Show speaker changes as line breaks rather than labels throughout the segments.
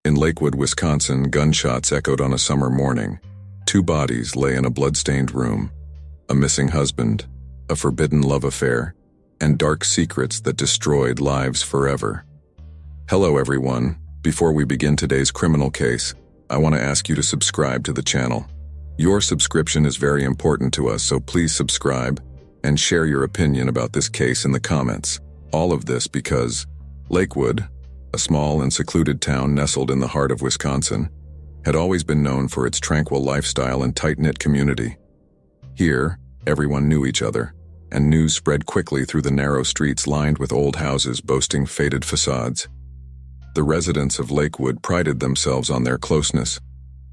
In Lakewood, Wisconsin, gunshots echoed on a summer morning. Two bodies lay in a blood-stained room. A missing husband, a forbidden love affair, and dark secrets that destroyed lives forever. Hello everyone. Before we begin today's criminal case, I want to ask you to subscribe to the channel. Your subscription is very important to us, so please subscribe and share your opinion about this case in the comments. All of this because Lakewood, a small and secluded town nestled in the heart of Wisconsin, had always been known for its tranquil lifestyle and tight-knit community. Here, everyone knew each other, and news spread quickly through the narrow streets lined with old houses boasting faded facades. The residents of Lakewood prided themselves on their closeness,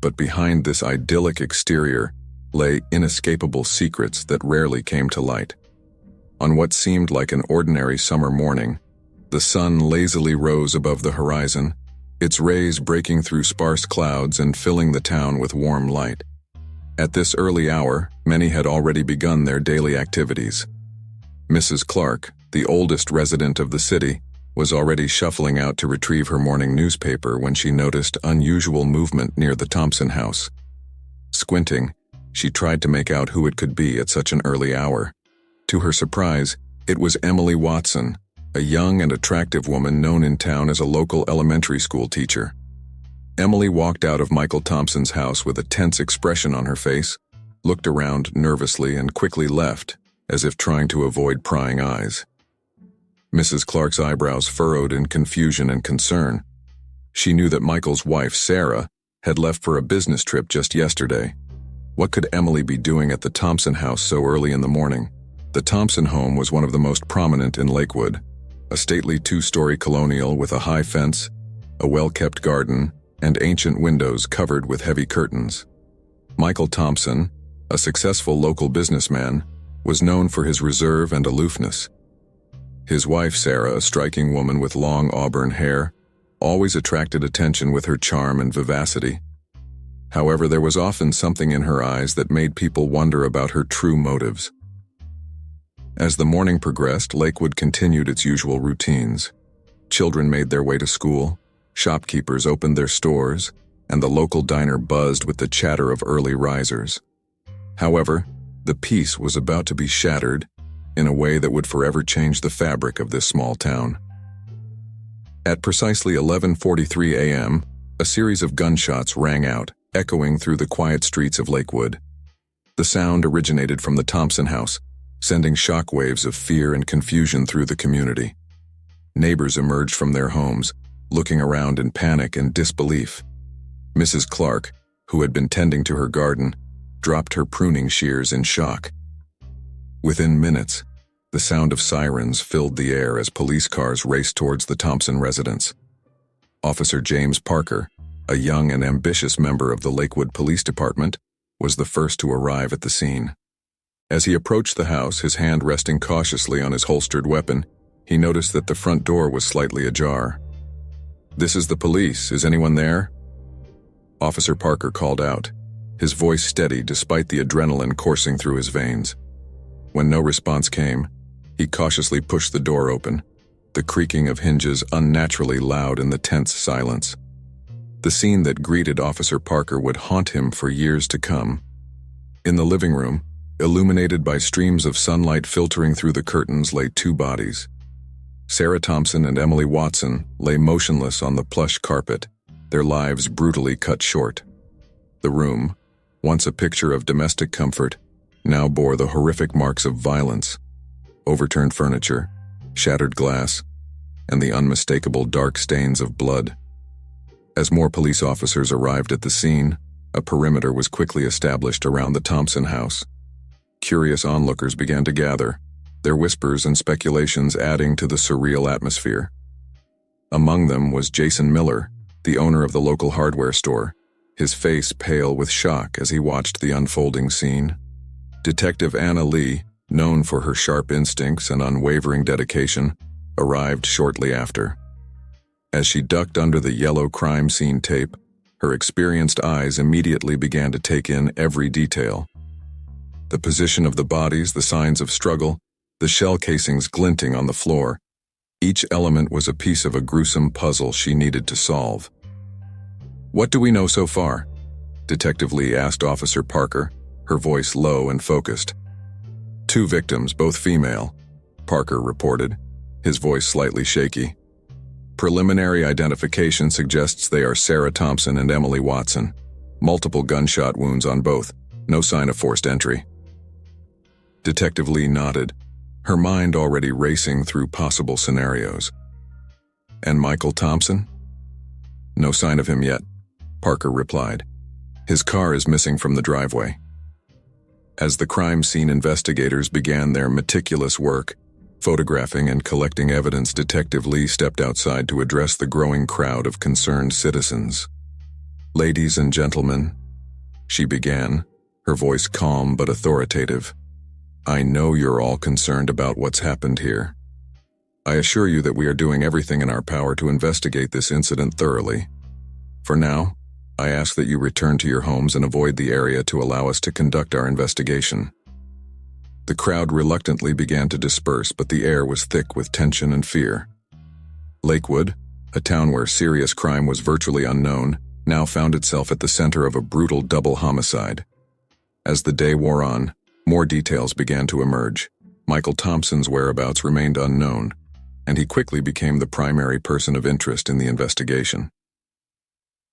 but behind this idyllic exterior lay inescapable secrets that rarely came to light. On what seemed like an ordinary summer morning, the sun lazily rose above the horizon, its rays breaking through sparse clouds and filling the town with warm light. At this early hour, many had already begun their daily activities. Mrs. Clark, the oldest resident of the city, was already shuffling out to retrieve her morning newspaper when she noticed unusual movement near the Thompson house. Squinting, she tried to make out who it could be at such an early hour. To her surprise, it was Emily Watson, a young and attractive woman known in town as a local elementary school teacher. Emily walked out of Michael Thompson's house with a tense expression on her face, looked around nervously, and quickly left, as if trying to avoid prying eyes. Mrs. Clark's eyebrows furrowed in confusion and concern. She knew that Michael's wife, Sarah, had left for a business trip just yesterday. What could Emily be doing at the Thompson house so early in the morning? The Thompson home was one of the most prominent in Lakewood. A stately two-story colonial with a high fence, a well-kept garden, and ancient windows covered with heavy curtains. Michael Thompson, a successful local businessman, was known for his reserve and aloofness. His wife, Sarah, a striking woman with long auburn hair, always attracted attention with her charm and vivacity. However, there was often something in her eyes that made people wonder about her true motives. As the morning progressed, Lakewood continued its usual routines. Children made their way to school, shopkeepers opened their stores, and the local diner buzzed with the chatter of early risers. However, the peace was about to be shattered in a way that would forever change the fabric of this small town. At precisely 11:43 a.m., a series of gunshots rang out, echoing through the quiet streets of Lakewood. The sound originated from the Thompson house, sending shockwaves of fear and confusion through the community. Neighbors emerged from their homes, looking around in panic and disbelief. Mrs. Clark, who had been tending to her garden, dropped her pruning shears in shock. Within minutes, the sound of sirens filled the air as police cars raced towards the Thompson residence. Officer James Parker, a young and ambitious member of the Lakewood Police Department, was the first to arrive at the scene. As he approached the house, his hand resting cautiously on his holstered weapon, he noticed that the front door was slightly ajar. "This is the police. Is anyone there?" Officer Parker called out, his voice steady despite the adrenaline coursing through his veins. When no response came, he cautiously pushed the door open, the creaking of hinges unnaturally loud in the tense silence. The scene that greeted Officer Parker would haunt him for years to come. In the living room, illuminated by streams of sunlight filtering through the curtains, lay two bodies. Sarah Thompson and Emily Watson lay motionless on the plush carpet, their lives brutally cut short. The room, once a picture of domestic comfort, now bore the horrific marks of violence: overturned furniture, shattered glass, and the unmistakable dark stains of blood. As more police officers arrived at the scene, a perimeter was quickly established around the Thompson house. Curious onlookers began to gather, their whispers and speculations adding to the surreal atmosphere. Among them was Jason Miller, the owner of the local hardware store, his face pale with shock as he watched the unfolding scene. Detective Anna Lee, known for her sharp instincts and unwavering dedication, arrived shortly after. As she ducked under the yellow crime scene tape, her experienced eyes immediately began to take in every detail. The position of the bodies, the signs of struggle, the shell casings glinting on the floor. Each element was a piece of a gruesome puzzle she needed to solve. "What do we know so far?" Detective Lee asked Officer Parker, her voice low and focused. "2 victims, both female," Parker reported, his voice slightly shaky. "Preliminary identification suggests they are Sarah Thompson and Emily Watson. Multiple gunshot wounds on both, no sign of forced entry." Detective Lee nodded, her mind already racing through possible scenarios. "And Michael Thompson?" "No sign of him yet," Parker replied. "His car is missing from the driveway." As the crime scene investigators began their meticulous work, photographing and collecting evidence, Detective Lee stepped outside to address the growing crowd of concerned citizens. "Ladies and gentlemen," she began, her voice calm but authoritative, "I know you're all concerned about what's happened here. I assure you that we are doing everything in our power to investigate this incident thoroughly. For now, I ask that you return to your homes and avoid the area to allow us to conduct our investigation." The crowd reluctantly began to disperse, but the air was thick with tension and fear. Lakewood, a town where serious crime was virtually unknown, now found itself at the center of a brutal double homicide. As the day wore on, more details began to emerge. Michael Thompson's whereabouts remained unknown, and he quickly became the primary person of interest in the investigation.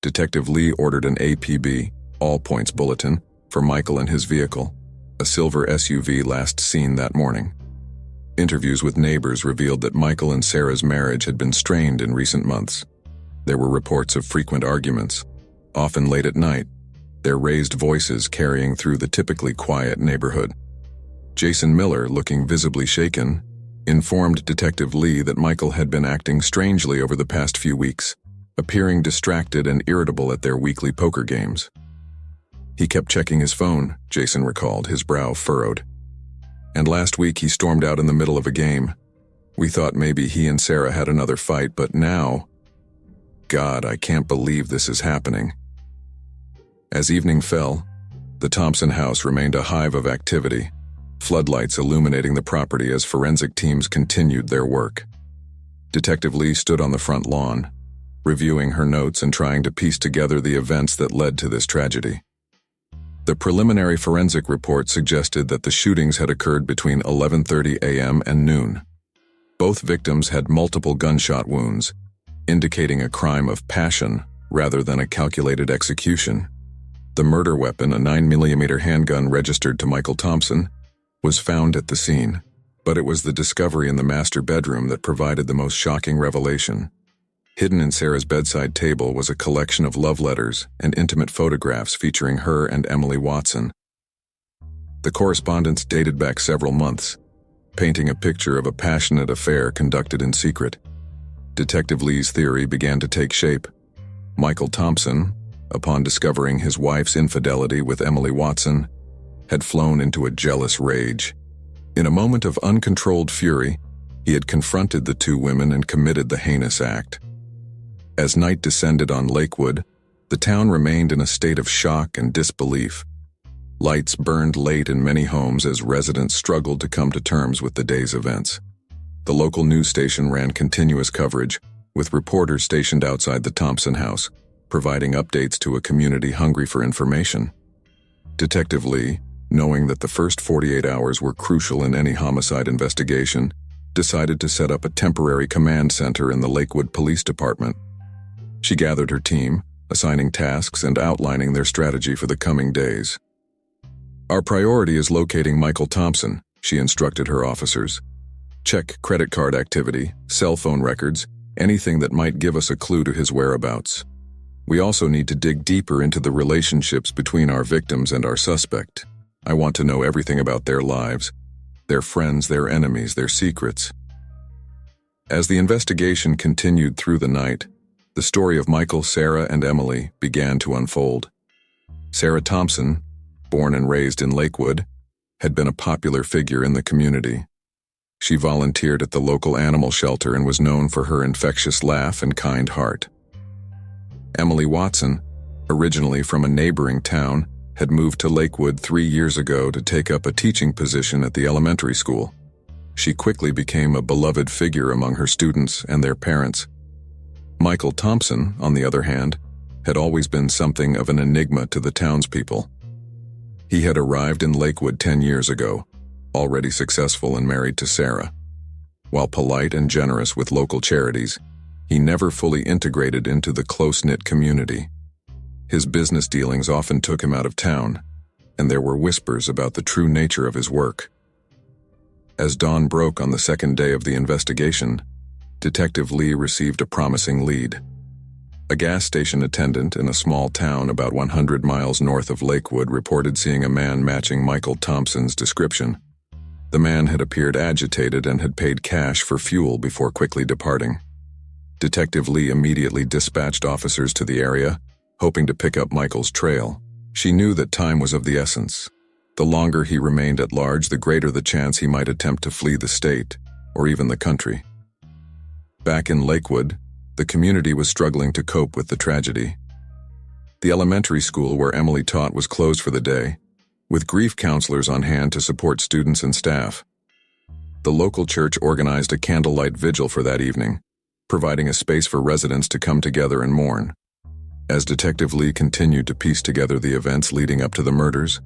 Detective Lee ordered an APB, all points bulletin, for Michael and his vehicle, a silver SUV last seen that morning. Interviews with neighbors revealed that Michael and Sarah's marriage had been strained in recent months. There were reports of frequent arguments, often late at night, their raised voices carrying through the typically quiet neighborhood. Jason Miller, looking visibly shaken, informed Detective Lee that Michael had been acting strangely over the past few weeks, appearing distracted and irritable at their weekly poker games. "He kept checking his phone," Jason recalled, his brow furrowed. "And last week he stormed out in the middle of a game. We thought maybe he and Sarah had another fight, but now... God, I can't believe this is happening." As evening fell, the Thompson house remained a hive of activity, floodlights illuminating the property as forensic teams continued their work. Detective Lee stood on the front lawn, reviewing her notes and trying to piece together the events that led to this tragedy. The preliminary forensic report suggested that the shootings had occurred between 11:30 a.m. and noon. Both victims had multiple gunshot wounds, indicating a crime of passion rather than a calculated execution. The murder weapon, a 9mm handgun registered to Michael Thompson, was found at the scene, but it was the discovery in the master bedroom that provided the most shocking revelation. Hidden in Sarah's bedside table was a collection of love letters and intimate photographs featuring her and Emily Watson. The correspondence dated back several months, painting a picture of a passionate affair conducted in secret. Detective Lee's theory began to take shape. Michael Thompson, upon discovering his wife's infidelity with Emily Watson, had flown into a jealous rage. In a moment of uncontrolled fury, he had confronted the 2 women and committed the heinous act. As night descended on Lakewood, the town remained in a state of shock and disbelief. Lights burned late in many homes as residents struggled to come to terms with the day's events. The local news station ran continuous coverage, with reporters stationed outside the Thompson house, providing updates to a community hungry for information. Detective Lee, knowing that the first 48 hours were crucial in any homicide investigation, decided to set up a temporary command center in the Lakewood Police Department. She gathered her team, assigning tasks and outlining their strategy for the coming days. "Our priority is locating Michael Thompson," she instructed her officers. "Check credit card activity, cell phone records, anything that might give us a clue to his whereabouts. We also need to dig deeper into the relationships between our victims and our suspect. I want to know everything about their lives, their friends, their enemies, their secrets." As the investigation continued through the night, the story of Michael, Sarah, and Emily began to unfold. Sarah Thompson, born and raised in Lakewood, had been a popular figure in the community. She volunteered at the local animal shelter and was known for her infectious laugh and kind heart. Emily Watson, originally from a neighboring town, had moved to Lakewood 3 years ago to take up a teaching position at the elementary school. She quickly became a beloved figure among her students and their parents. Michael Thompson, on the other hand, had always been something of an enigma to the townspeople. He had arrived in Lakewood 10 years ago, already successful and married to Sarah. While polite and generous with local charities, he never fully integrated into the close-knit community. His business dealings often took him out of town, and there were whispers about the true nature of his work. As dawn broke on the second day of the investigation, Detective Lee received a promising lead. A gas station attendant in a small town about 100 miles north of Lakewood reported seeing a man matching Michael Thompson's description. The man had appeared agitated and had paid cash for fuel before quickly departing. Detective Lee immediately dispatched officers to the area, hoping to pick up Michael's trail. She knew that time was of the essence. The longer he remained at large, the greater the chance he might attempt to flee the state, or even the country. Back in Lakewood, the community was struggling to cope with the tragedy. The elementary school where Emily taught was closed for the day, with grief counselors on hand to support students and staff. The local church organized a candlelight vigil for that evening, providing a space for residents to come together and mourn. As Detective Lee continued to piece together the events leading up to the murders,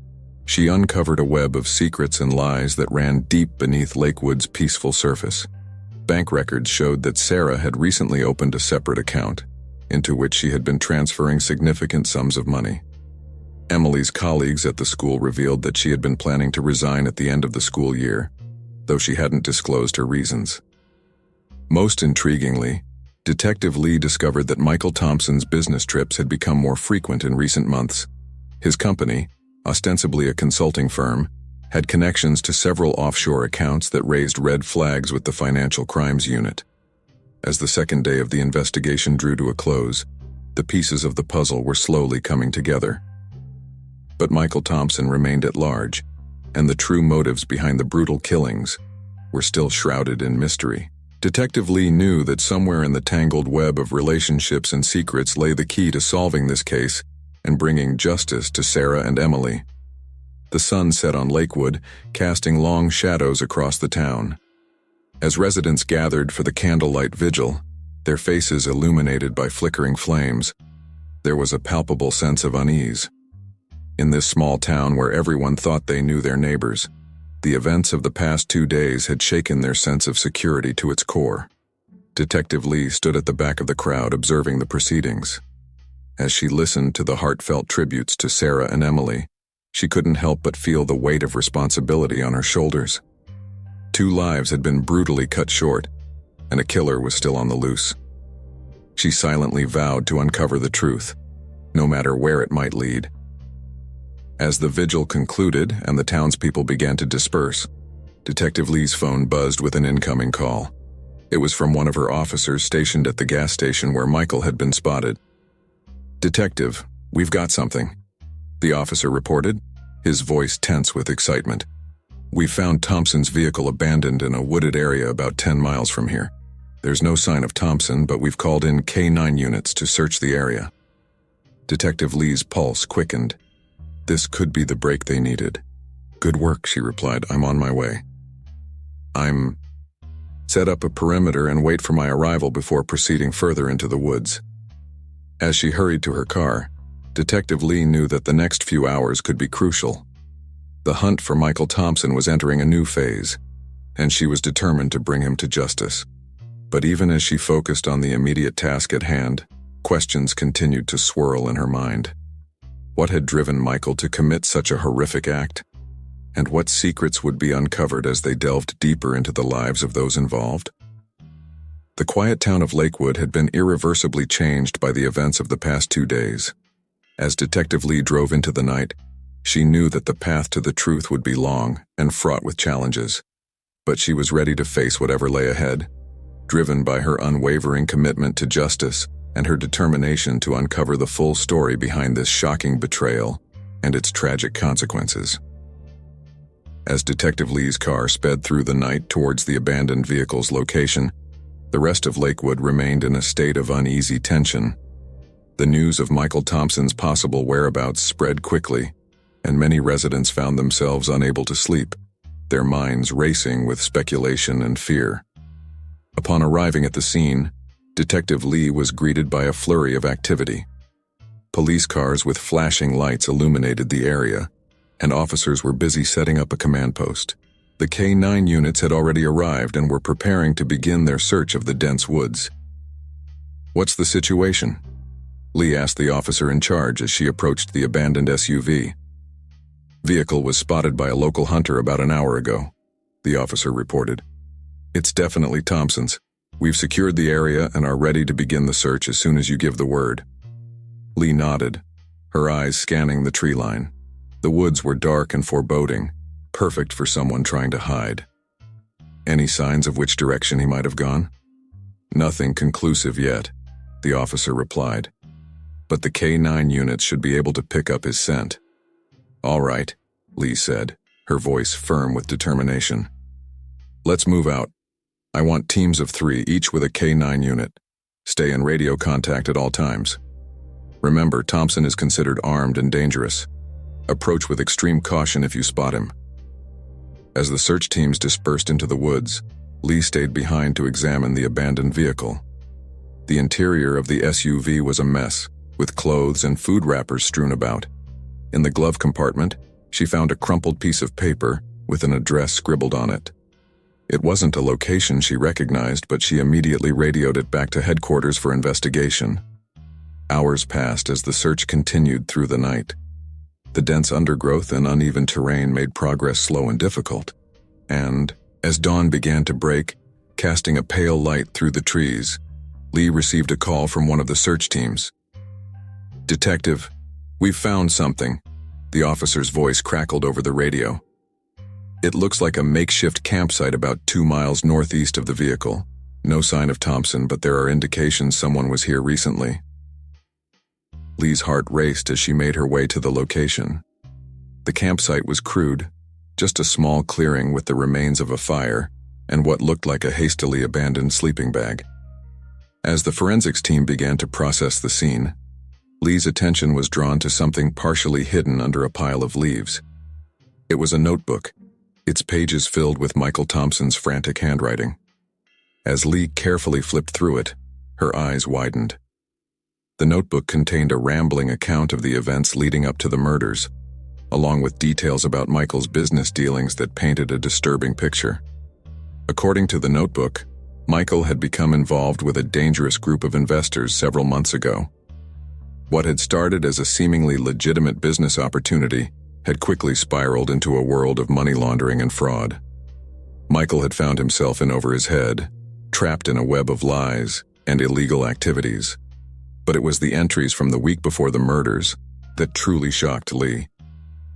she uncovered a web of secrets and lies that ran deep beneath Lakewood's peaceful surface. Bank records showed that Sarah had recently opened a separate account, into which she had been transferring significant sums of money. Emily's colleagues at the school revealed that she had been planning to resign at the end of the school year, though she hadn't disclosed her reasons. Most intriguingly, Detective Lee discovered that Michael Thompson's business trips had become more frequent in recent months. His company, ostensibly a consulting firm, had connections to several offshore accounts that raised red flags with the Financial Crimes Unit. As the second day of the investigation drew to a close, the pieces of the puzzle were slowly coming together. But Michael Thompson remained at large, and the true motives behind the brutal killings were still shrouded in mystery. Detective Lee knew that somewhere in the tangled web of relationships and secrets lay the key to solving this case and bringing justice to Sarah and Emily. The sun set on Lakewood, casting long shadows across the town. As residents gathered for the candlelight vigil, their faces illuminated by flickering flames, there was a palpable sense of unease. In this small town where everyone thought they knew their neighbors, the events of the past 2 days had shaken their sense of security to its core. Detective Lee stood at the back of the crowd observing the proceedings. As she listened to the heartfelt tributes to Sarah and Emily, she couldn't help but feel the weight of responsibility on her shoulders. 2 lives had been brutally cut short, and a killer was still on the loose. She silently vowed to uncover the truth, no matter where it might lead. As the vigil concluded and the townspeople began to disperse, Detective Lee's phone buzzed with an incoming call. It was from one of her officers stationed at the gas station where Michael had been spotted. "Detective, we've got something," the officer reported, his voice tense with excitement. "We found Thompson's vehicle abandoned in a wooded area about 10 miles from here. There's no sign of Thompson, but we've called in K9 units to search the area." Detective Lee's pulse quickened. This could be the break they needed. "Good work," she replied. "I'm on my way." Set up a perimeter and wait for my arrival before proceeding further into the woods." As she hurried to her car, Detective Lee knew that the next few hours could be crucial. The hunt for Michael Thompson was entering a new phase, and she was determined to bring him to justice. But even as she focused on the immediate task at hand, questions continued to swirl in her mind. What had driven Michael to commit such a horrific act? And what secrets would be uncovered as they delved deeper into the lives of those involved? The quiet town of Lakewood had been irreversibly changed by the events of the past 2 days. As Detective Lee drove into the night, she knew that the path to the truth would be long and fraught with challenges. But she was ready to face whatever lay ahead, driven by her unwavering commitment to justice and her determination to uncover the full story behind this shocking betrayal and its tragic consequences. As Detective Lee's car sped through the night towards the abandoned vehicle's location, the rest of Lakewood remained in a state of uneasy tension. The news of Michael Thompson's possible whereabouts spread quickly, and many residents found themselves unable to sleep, their minds racing with speculation and fear. Upon arriving at the scene, Detective Lee was greeted by a flurry of activity. Police cars with flashing lights illuminated the area, and officers were busy setting up a command post. The K-9 units had already arrived and were preparing to begin their search of the dense woods. "What's the situation?" Lee asked the officer in charge as she approached the abandoned SUV. "Vehicle was spotted by a local hunter about an hour ago," the officer reported. "It's definitely Thompson's. We've secured the area and are ready to begin the search as soon as you give the word." Lee nodded, her eyes scanning the tree line. The woods were dark and foreboding, perfect for someone trying to hide. "Any signs of which direction he might have gone?" "Nothing conclusive yet," the officer replied. "But the K-9 units should be able to pick up his scent." "All right," Lee said, her voice firm with determination. "Let's move out. I want teams of 3, each with a K-9 unit. Stay in radio contact at all times. Remember, Thompson is considered armed and dangerous. Approach with extreme caution if you spot him." As the search teams dispersed into the woods, Lee stayed behind to examine the abandoned vehicle. The interior of the SUV was a mess, with clothes and food wrappers strewn about. In the glove compartment, she found a crumpled piece of paper with an address scribbled on it. It wasn't a location she recognized, but she immediately radioed it back to headquarters for investigation. Hours passed as the search continued through the night. The dense undergrowth and uneven terrain made progress slow and difficult. And, as dawn began to break, casting a pale light through the trees, Lee received a call from one of the search teams. "Detective, we've found something," the officer's voice crackled over the radio. "It looks like a makeshift campsite about 2 miles northeast of the vehicle. No sign of Thompson, but there are indications someone was here recently." Lee's heart raced as she made her way to the location. The campsite was crude, just a small clearing with the remains of a fire and what looked like a hastily abandoned sleeping bag. As the forensics team began to process the scene, Lee's attention was drawn to something partially hidden under a pile of leaves. It was a notebook, its pages filled with Michael Thompson's frantic handwriting. As Lee carefully flipped through it, her eyes widened. The notebook contained a rambling account of the events leading up to the murders, along with details about Michael's business dealings that painted a disturbing picture. According to the notebook, Michael had become involved with a dangerous group of investors several months ago. What had started as a seemingly legitimate business opportunity had quickly spiraled into a world of money laundering and fraud. Michael had found himself in over his head, trapped in a web of lies and illegal activities. But it was the entries from the week before the murders that truly shocked Lee.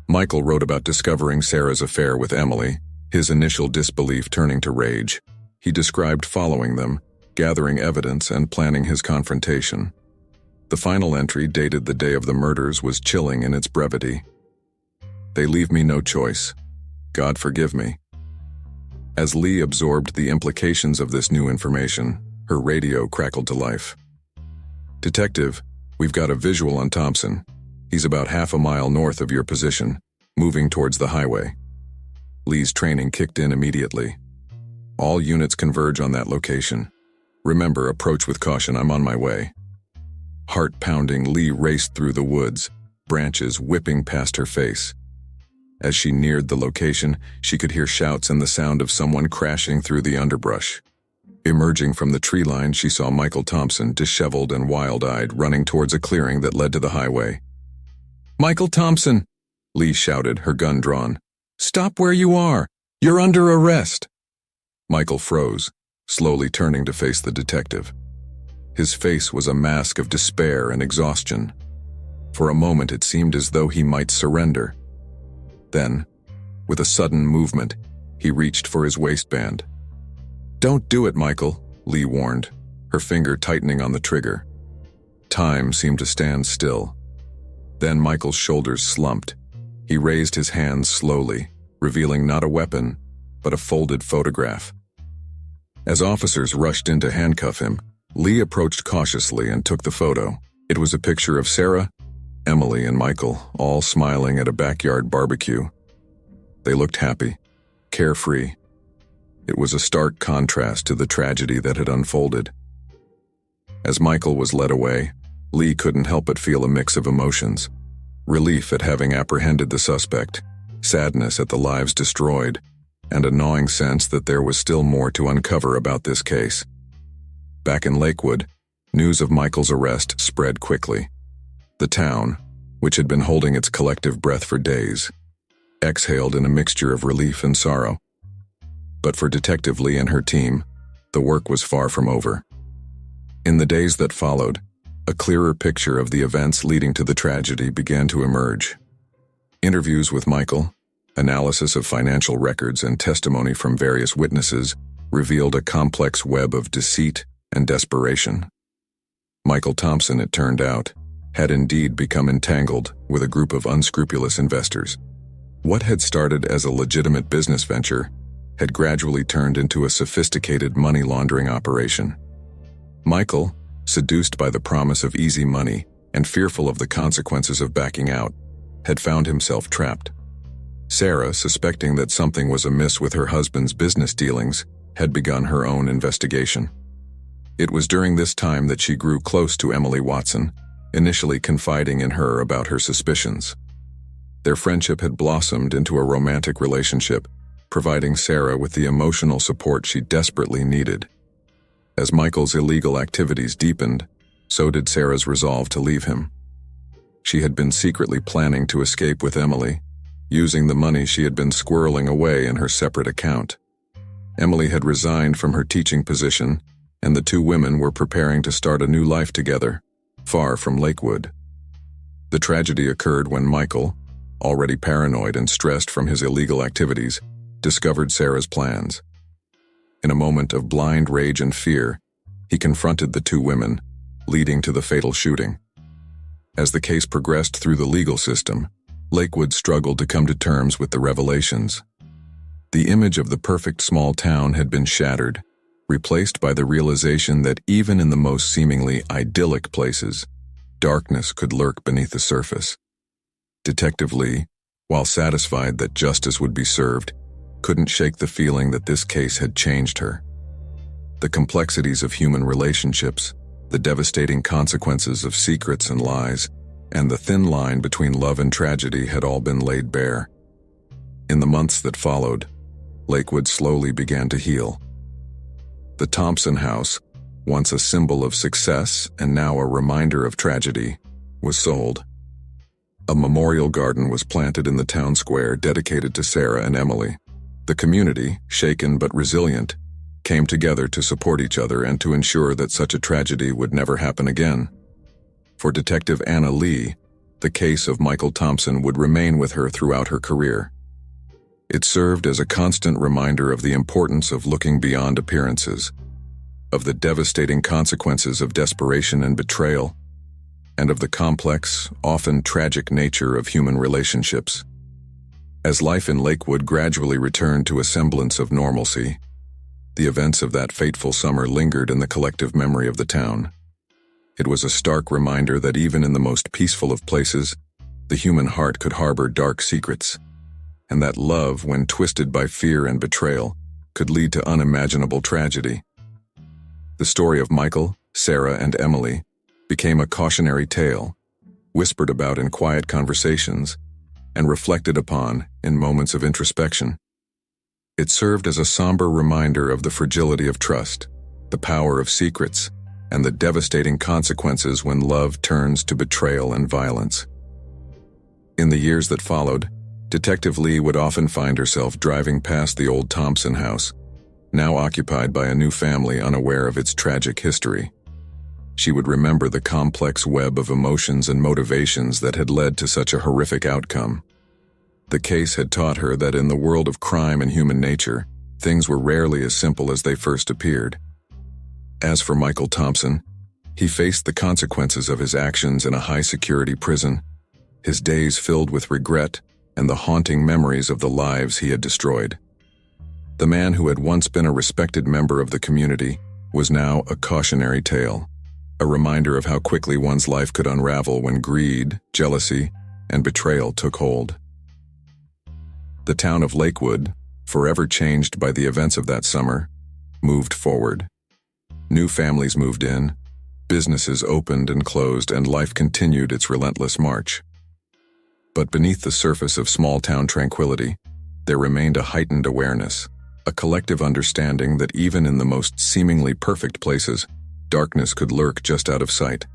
Michael wrote about discovering Sarah's affair with Emily, his initial disbelief turning to rage. He described following them, gathering evidence, and planning his confrontation. The final entry, dated the day of the murders, was chilling in its brevity. "They leave me no choice. God forgive me." As Lee absorbed the implications of this new information, her radio crackled to life. "Detective, we've got a visual on Thompson. He's about half a mile north of your position, moving towards the highway." Lee's training kicked in immediately. "All units converge on that location. Remember, approach with caution. I'm on my way." Heart pounding, Lee raced through the woods, branches whipping past her face. As she neared the location, she could hear shouts and the sound of someone crashing through the underbrush. Emerging from the tree line, she saw Michael Thompson, disheveled and wild-eyed, running towards a clearing that led to the highway. "Michael Thompson!" Lee shouted, her gun drawn. "Stop where you are! You're under arrest!" Michael froze, slowly turning to face the detective. His face was a mask of despair and exhaustion. For a moment it seemed as though he might surrender. Then, with a sudden movement, he reached for his waistband. "Don't do it, Michael," Lee warned, her finger tightening on the trigger. Time seemed to stand still. Then Michael's shoulders slumped. He raised his hands slowly, revealing not a weapon, but a folded photograph. As officers rushed in to handcuff him, Lee approached cautiously and took the photo. It was a picture of Sarah, Emily, and Michael, all smiling at a backyard barbecue. They looked happy, carefree. It was a stark contrast to the tragedy that had unfolded. As Michael was led away, Lee couldn't help but feel a mix of emotions: relief at having apprehended the suspect, sadness at the lives destroyed, and a gnawing sense that there was still more to uncover about this case. Back in Lakewood, news of Michael's arrest spread quickly. The town, which had been holding its collective breath for days, exhaled in a mixture of relief and sorrow. But for Detective Lee and her team, the work was far from over. In the days that followed, a clearer picture of the events leading to the tragedy began to emerge. Interviews with Michael, analysis of financial records, and testimony from various witnesses revealed a complex web of deceit and desperation. Michael Thompson, it turned out, had indeed become entangled with a group of unscrupulous investors. What had started as a legitimate business venture had gradually turned into a sophisticated money laundering operation. Michael, seduced by the promise of easy money and fearful of the consequences of backing out, had found himself trapped. Sarah, suspecting that something was amiss with her husband's business dealings, had begun her own investigation. It was during this time that she grew close to Emily Watson, initially confiding in her about her suspicions. Their friendship had blossomed into a romantic relationship, providing Sarah with the emotional support she desperately needed. As Michael's illegal activities deepened, so did Sarah's resolve to leave him. She had been secretly planning to escape with Emily, using the money she had been squirreling away in her separate account. Emily had resigned from her teaching position, and the two women were preparing to start a new life together, far from Lakewood. The tragedy occurred when Michael, already paranoid and stressed from his illegal activities, discovered Sarah's plans. In a moment of blind rage and fear, he confronted the two women, leading to the fatal shooting. As the case progressed through the legal system, Lakewood struggled to come to terms with the revelations. The image of the perfect small town had been shattered, replaced by the realization that even in the most seemingly idyllic places, darkness could lurk beneath the surface. Detective Lee, while satisfied that justice would be served, couldn't shake the feeling that this case had changed her. The complexities of human relationships, the devastating consequences of secrets and lies, and the thin line between love and tragedy had all been laid bare. In the months that followed, Lakewood slowly began to heal. The Thompson house, once a symbol of success and now a reminder of tragedy, was sold. A memorial garden was planted in the town square dedicated to Sarah and Emily. The community, shaken but resilient, came together to support each other and to ensure that such a tragedy would never happen again. For Detective Anna Lee, the case of Michael Thompson would remain with her throughout her career. It served as a constant reminder of the importance of looking beyond appearances, of the devastating consequences of desperation and betrayal, and of the complex, often tragic nature of human relationships. As life in Lakewood gradually returned to a semblance of normalcy, the events of that fateful summer lingered in the collective memory of the town. It was a stark reminder that even in the most peaceful of places, the human heart could harbor dark secrets, and that love, when twisted by fear and betrayal, could lead to unimaginable tragedy. The story of Michael, Sarah, and Emily became a cautionary tale, whispered about in quiet conversations, and reflected upon in moments of introspection. It served as a somber reminder of the fragility of trust, the power of secrets, and the devastating consequences when love turns to betrayal and violence. In the years that followed, Detective Lee would often find herself driving past the old Thompson house, now occupied by a new family unaware of its tragic history. She would remember the complex web of emotions and motivations that had led to such a horrific outcome. The case had taught her that in the world of crime and human nature, things were rarely as simple as they first appeared. As for Michael Thompson, he faced the consequences of his actions in a high-security prison, his days filled with regret and the haunting memories of the lives he had destroyed. The man who had once been a respected member of the community was now a cautionary tale, a reminder of how quickly one's life could unravel when greed, jealousy, and betrayal took hold. The town of Lakewood, forever changed by the events of that summer, moved forward. New families moved in, Businesses opened and closed, and life continued its relentless march. But beneath the surface of small-town tranquility, there remained a heightened awareness, a collective understanding that even in the most seemingly perfect places, darkness could lurk just out of sight.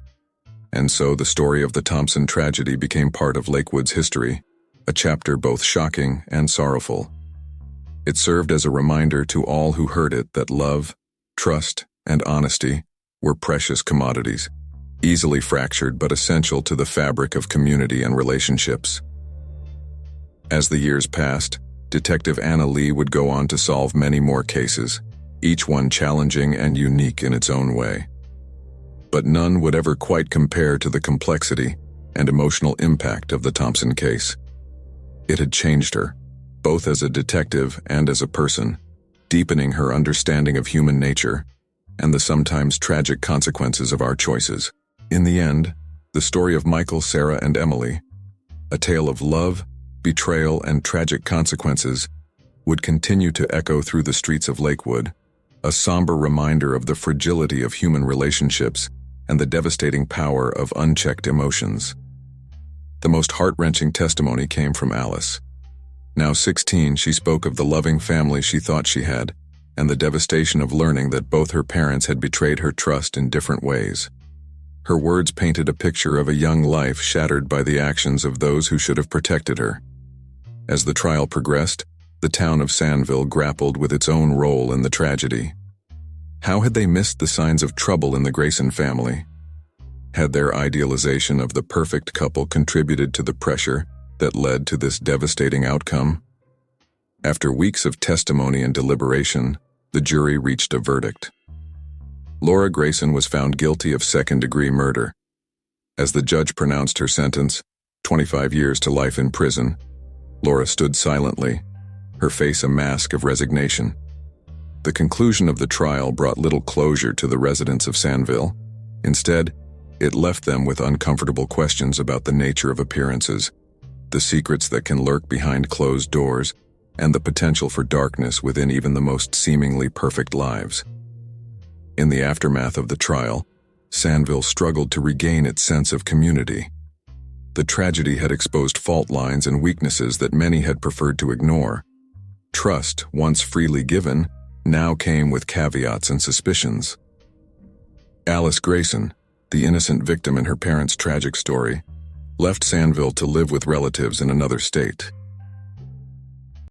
And so the story of the Thompson tragedy became part of Lakewood's history, a chapter both shocking and sorrowful. It served as a reminder to all who heard it that love, trust, and honesty were precious commodities, easily fractured but essential to the fabric of community and relationships. As the years passed, Detective Anna Lee would go on to solve many more cases, each one challenging and unique in its own way. But none would ever quite compare to the complexity and emotional impact of the Thompson case. It had changed her, both as a detective and as a person, deepening her understanding of human nature and the sometimes tragic consequences of our choices. In the end, the story of Michael, Sarah, and Emily, a tale of love, betrayal, and tragic consequences, would continue to echo through the streets of Lakewood, a somber reminder of the fragility of human relationships and the devastating power of unchecked emotions. The most heart-wrenching testimony came from Alice. Now 16, she spoke of the loving family she thought she had, and the devastation of learning that both her parents had betrayed her trust in different ways. Her words painted a picture of a young life shattered by the actions of those who should have protected her. As the trial progressed, the town of Sandville grappled with its own role in the tragedy. How had they missed the signs of trouble in the Grayson family? Had their idealization of the perfect couple contributed to the pressure that led to this devastating outcome? After weeks of testimony and deliberation, the jury reached a verdict. Laura Grayson was found guilty of second-degree murder. As the judge pronounced her sentence, 25 years to life in prison, Laura stood silently, her face a mask of resignation. The conclusion of the trial brought little closure to the residents of Sandville. Instead, it left them with uncomfortable questions about the nature of appearances, the secrets that can lurk behind closed doors, and the potential for darkness within even the most seemingly perfect lives. In the aftermath of the trial, Sandville struggled to regain its sense of community. The tragedy had exposed fault lines and weaknesses that many had preferred to ignore. Trust, once freely given, now came with caveats and suspicions. Alice Grayson, the innocent victim in her parents' tragic story, left Sandville to live with relatives in another state.